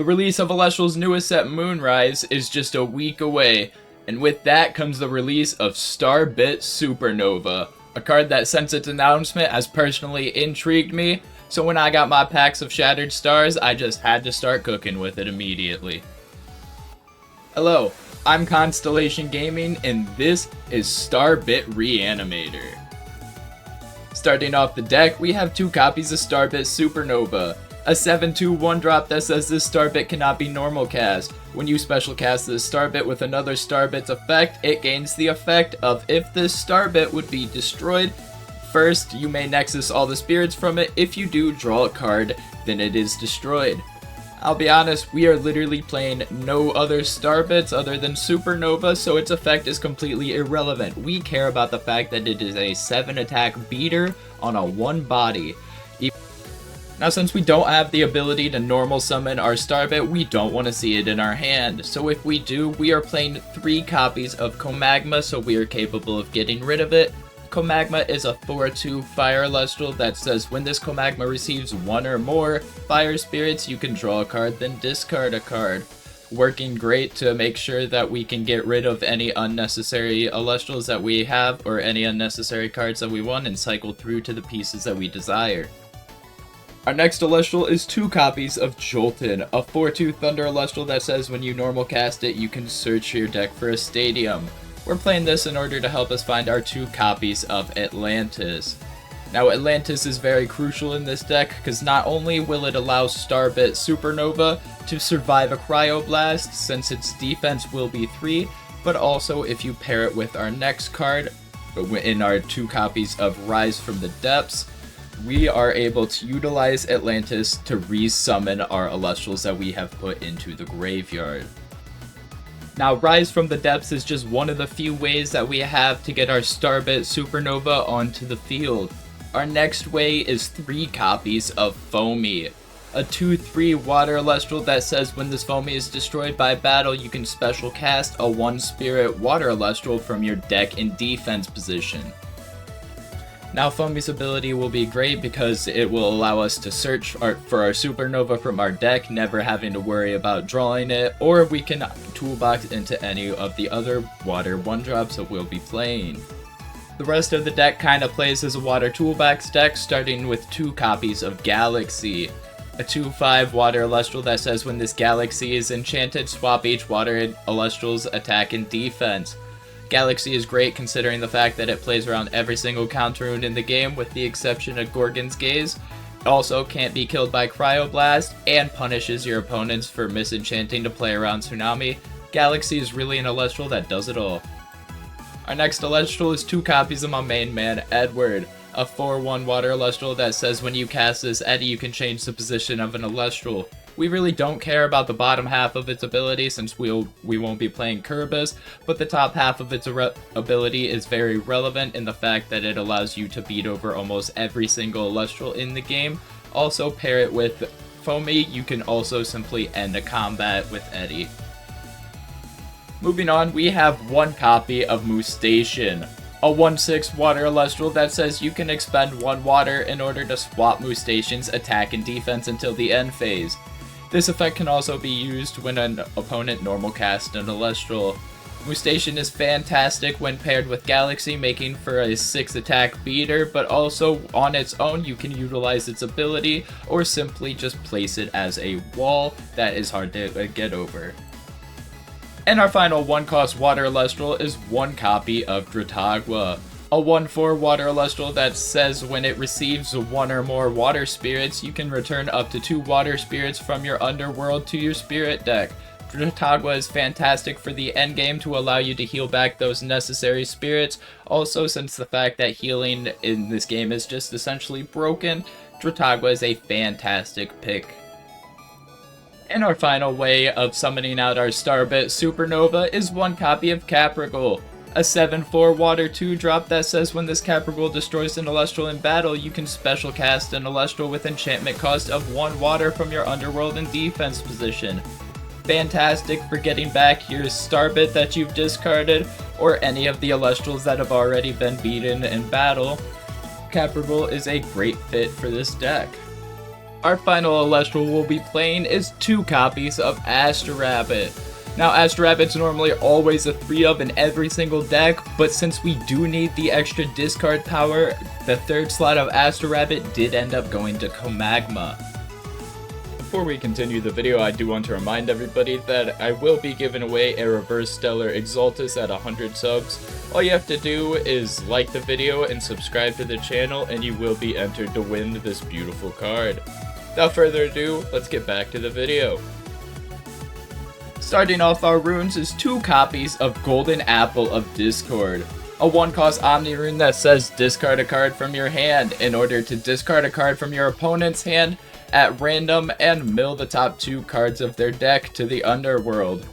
release of Elestral's newest set, Moonrise, is just a week away, and with that comes the release of Starbit Supernova, a card that since its announcement has personally intrigued me, so when I got my packs of Shattered Stars, I just had to start cooking with it immediately. Hello, I'm Constellation Gaming, and this is Starbit Reanimator. Starting off the deck, we have 2 copies of Starbit Supernova, a 7/2 1-drop that says this Starbit cannot be normal cast. When you special cast this Starbit with another Starbit's effect, it gains the effect of if this Starbit would be destroyed. First, you may Nexus all the spirits from it. If you do, draw a card, then it is destroyed. I'll be honest, we are literally playing no other Starbits other than Supernova, so its effect is completely irrelevant. We care about the fact that it is a 7-attack beater on a 1 body. Now, since we don't have the ability to normal summon our Starbit, we don't want to see it in our hand. So if we do, we are playing 3 copies of Comagma, so we are capable of getting rid of it. Comagma is a 4/2 fire elestral that says when this Comagma receives 1 or more fire spirits, you can draw a card, then discard a card. Working great to make sure that we can get rid of any unnecessary elestrals that we have, or any unnecessary cards that we want, and cycle through to the pieces that we desire. Our next Elestral is 2 copies of Jolton, a 4/2 Thunder Elestral that says when you normal cast it, you can search your deck for a stadium. We're playing this in order to help us find our 2 copies of Atlantis. Now, Atlantis is very crucial in this deck because not only will it allow Starbit Supernova to survive a Cryoblast since its defense will be 3, but also if you pair it with our next card in our 2 copies of Rise from the Depths, we are able to utilize Atlantis to resummon our Elestrals that we have put into the graveyard. Now, Rise from the Depths is just one of the few ways that we have to get our Starbit Supernova onto the field. Our next way is 3 copies of Foamy, a 2/3 water Elestral that says when this Foamy is destroyed by battle, you can special cast a 1-spirit water Elestral from your deck in defense position. Now, Foamy's ability will be great because it will allow us to search for our Supernova from our deck, never having to worry about drawing it, or we can toolbox into any of the other water 1-drops that we'll be playing. The rest of the deck kind of plays as a water toolbox deck, starting with 2 copies of Galaxy, a 2/5 water Elestral that says when this Galaxy is enchanted, swap each water Elestral's attack and defense. Galaxy is great considering the fact that it plays around every single counter rune in the game with the exception of Gorgon's Gaze. It also can't be killed by Cryoblast and punishes your opponents for misenchanting to play around Tsunami. Galaxy is really an Elestral that does it all. Our next Elestral is 2 copies of my main man, Edward, a 4/1 water Elestral that says when you cast this Eddie, you can change the position of an Elestral. We really don't care about the bottom half of its ability since we won't be playing Kerbis, but the top half of its ability is very relevant in the fact that it allows you to beat over almost every single Elestral in the game. Also pair it with Foamy, you can also simply end a combat with Eddie. Moving on, we have 1 copy of Moostation, a 1/6 water Elestral that says you can expend 1 water in order to swap Moostation's attack and defense until the end phase. This effect can also be used when an opponent normal casts an Elestral. Moostation is fantastic when paired with Galaxy, making for a 6-attack beater, but also on its own you can utilize its ability or simply just place it as a wall that is hard to get over. And our final 1-cost water Elestral is 1 copy of Dratagua, a 1/4 water Elestral that says when it receives 1 or more water spirits, you can return up to 2 water spirits from your underworld to your spirit deck. Dratagua is fantastic for the endgame to allow you to heal back those necessary spirits. Also, since the fact that healing in this game is just essentially broken, Dratagua is a fantastic pick. And our final way of summoning out our Starbit Supernova is 1 copy of Capricorn, a 7/4 water 2-drop that says when this Capricorn destroys an Elestral in battle, you can special cast an Elestral with enchantment cost of 1 water from your underworld and defense position. Fantastic for getting back your Starbit that you've discarded, or any of the Elestrals that have already been beaten in battle. Capricorn is a great fit for this deck. Our final Elestral we'll be playing is 2 copies of Astrabbit. Now, Astrabbit's normally always a 3 of in every single deck, but since we do need the extra discard power, the 3rd slot of Astrabbit did end up going to Comagma. Before we continue the video, I do want to remind everybody that I will be giving away a Reverse Stellar Exaltus at 100 subs. All you have to do is like the video and subscribe to the channel, and you will be entered to win this beautiful card. Without further ado, let's get back to the video. Starting off our runes is 2 copies of Golden Apple of Discord. A 1-cost Omni rune that says discard a card from your hand in order to discard a card from your opponent's hand at random and mill the top 2 cards of their deck to the underworld.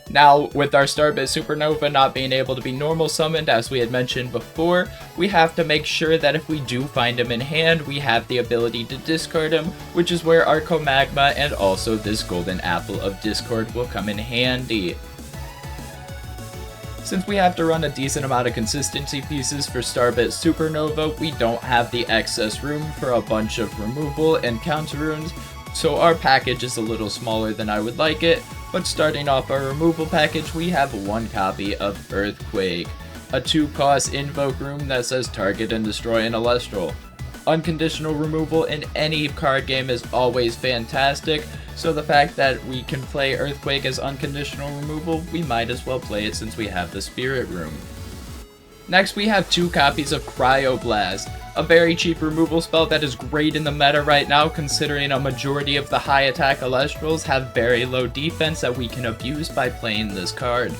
Now, with our Starbit Supernova not being able to be normal summoned as we had mentioned before, we have to make sure that if we do find him in hand, we have the ability to discard him, which is where our Comagma and also this Golden Apple of Discord will come in handy. Since we have to run a decent amount of consistency pieces for Starbit Supernova, we don't have the excess room for a bunch of removal and counter runes, so our package is a little smaller than I would like it. But starting off our removal package, we have 1 copy of Earthquake, a 2-cost invoke rune that says target and destroy an Elestral. Unconditional removal in any card game is always fantastic, so the fact that we can play Earthquake as unconditional removal, we might as well play it since we have the Spirit Room. Next we have 2 copies of Cryoblast, a very cheap removal spell that is great in the meta right now considering a majority of the high attack Elestrals have very low defense that we can abuse by playing this card.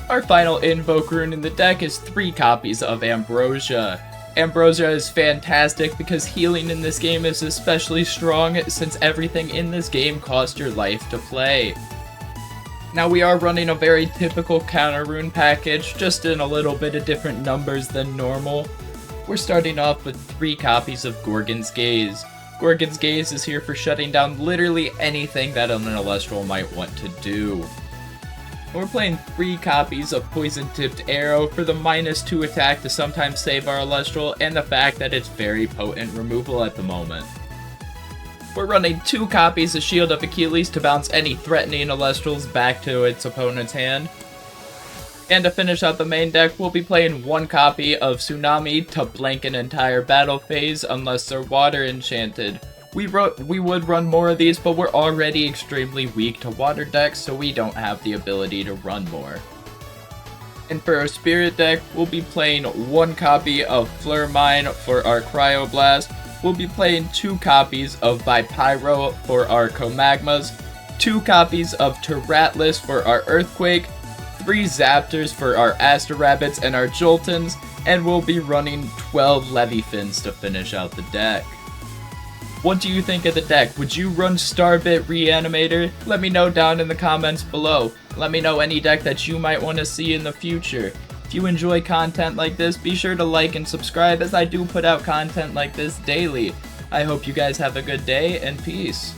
Our final invoke rune in the deck is 3 copies of Ambrosia. Ambrosia is fantastic because healing in this game is especially strong since everything in this game costs your life to play. Now we are running a very typical counter rune package, just in a little bit of different numbers than normal. We're starting off with 3 copies of Gorgon's Gaze. Gorgon's Gaze is here for shutting down literally anything that an Elestral might want to do. We're playing 3 copies of Poison Tipped Arrow for the -2 attack to sometimes save our Elestral and the fact that it's very potent removal at the moment. We're running 2 copies of Shield of Achilles to bounce any threatening Elestrals back to its opponent's hand. And to finish out the main deck, we'll be playing 1 copy of Tsunami to blank an entire battle phase unless they're water enchanted. We would run more of these, but we're already extremely weak to water decks, so we don't have the ability to run more. And for our Spirit deck, we'll be playing 1 copy of Fleur Mine for our Cryoblast. We'll be playing 2 copies of Vipyro for our Comagmas, 2 copies of Terratlas for our Earthquake, 3 Zaptors for our Astrabbits and our Joltons, and we'll be running 12 Leviathans to finish out the deck. What do you think of the deck? Would you run Starbit Reanimator? Let me know down in the comments below. Let me know any deck that you might want to see in the future. If you enjoy content like this, be sure to like and subscribe as I do put out content like this daily. I hope you guys have a good day and peace.